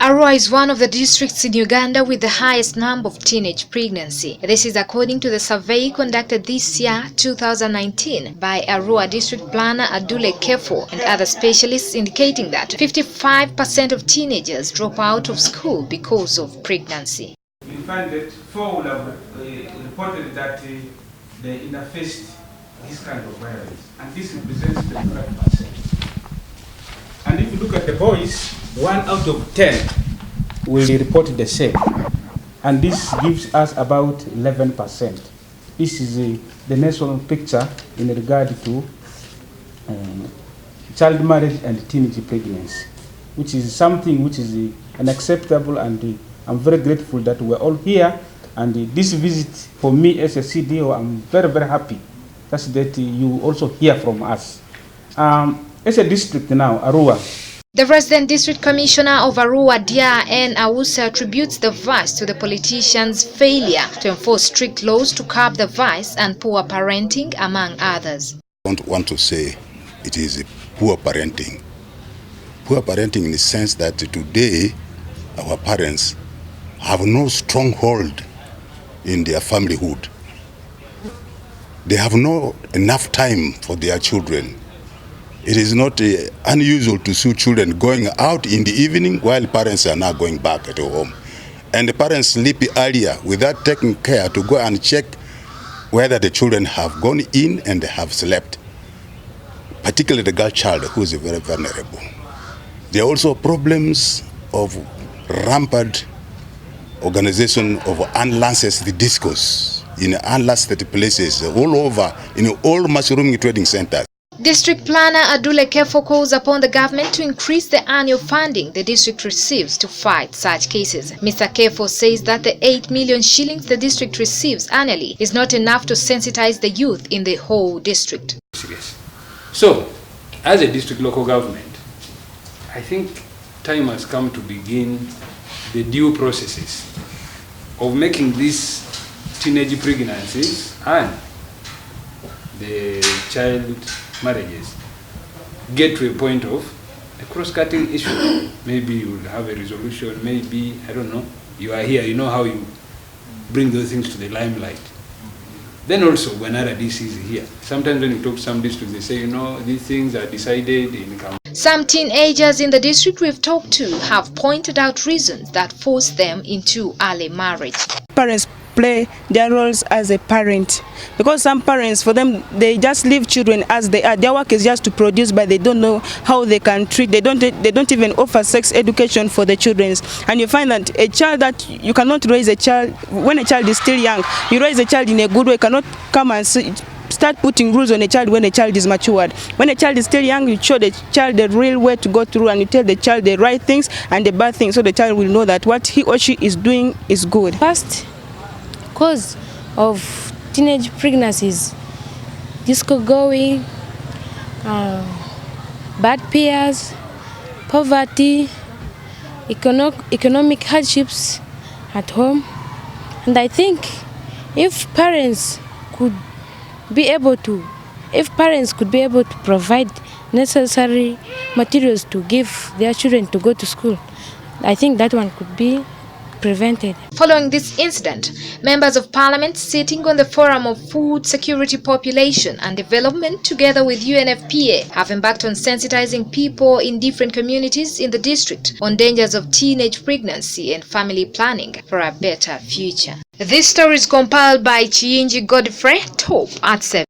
Arua is one of the districts in Uganda with the highest number of teenage pregnancy. This is according to the survey conducted this year, 2019, by Arua District Planner Adule Kefo and other specialists, indicating that 55% of teenagers drop out of school because of pregnancy. We find that 4 would have reported that they interfaced this kind of violence, and this represents 25%. And if you look at the boys, 1 out of 10 will report the same, and this gives us about 11%. This is the national picture in regard to child marriage and teenage pregnancy, which is something which is unacceptable, and I'm very grateful that we're all here. And this visit for me as a CDO, I'm very, very happy that you also hear from us. As a district now, Arua. The resident district commissioner of Arua, Dia N. Awusa, attributes the vice to the politicians' failure to enforce strict laws to curb the vice and poor parenting, among others. I don't want to say it is poor parenting. Poor parenting in the sense that today our parents have no stronghold in their familyhood. They have no enough time for their children. It is not unusual to see children going out in the evening while parents are now going back at home. And the parents sleep earlier without taking care to go and check whether the children have gone in and have slept, particularly the girl child, who is very vulnerable. There are also problems of rampant organization of unlicensed discos in unlicensed places all over, in all mushroom trading centers. District Planner Adule Kefo calls upon the government to increase the annual funding the district receives to fight such cases. Mr. Kefo says that the 8 million shillings the district receives annually is not enough to sensitize the youth in the whole district. So, as a district local government, I think time has come to begin the due processes of making these teenage pregnancies and the child marriages get to a point of a cross-cutting issue. Maybe you will have a resolution, maybe, I don't know, you are here, you know how you bring those things to the limelight. Then also when RDC is here, sometimes when you talk to some districts, they say, you know, these things are decided in council. Some teenagers in the district we've talked to have pointed out reasons that force them into early marriage. Parents play their roles as a parent, because some parents, for them, they just leave children as they are. Their work is just to produce, but they don't know how they can treat. They don't even offer sex education for the children. And you find that a child, that you cannot raise a child when a child is still young. You raise a child in a good way. You cannot come and start putting rules on a child when a child is matured. When a child is still young, you show the child the real way to go through, and you tell the child the right things and the bad things, so the child will know that what he or she is doing is good. First cause of teenage pregnancies: disco going, bad peers, poverty, economic hardships at home. And I think if parents could be able to provide necessary materials to give their children to go to school, I think that one could be prevented. Following this incident, members of parliament sitting on the Forum of Food Security, Population and Development together with UNFPA have embarked on sensitizing people in different communities in the district on dangers of teenage pregnancy and family planning for a better future. This story is compiled by Chiinji Godfrey, top at 7.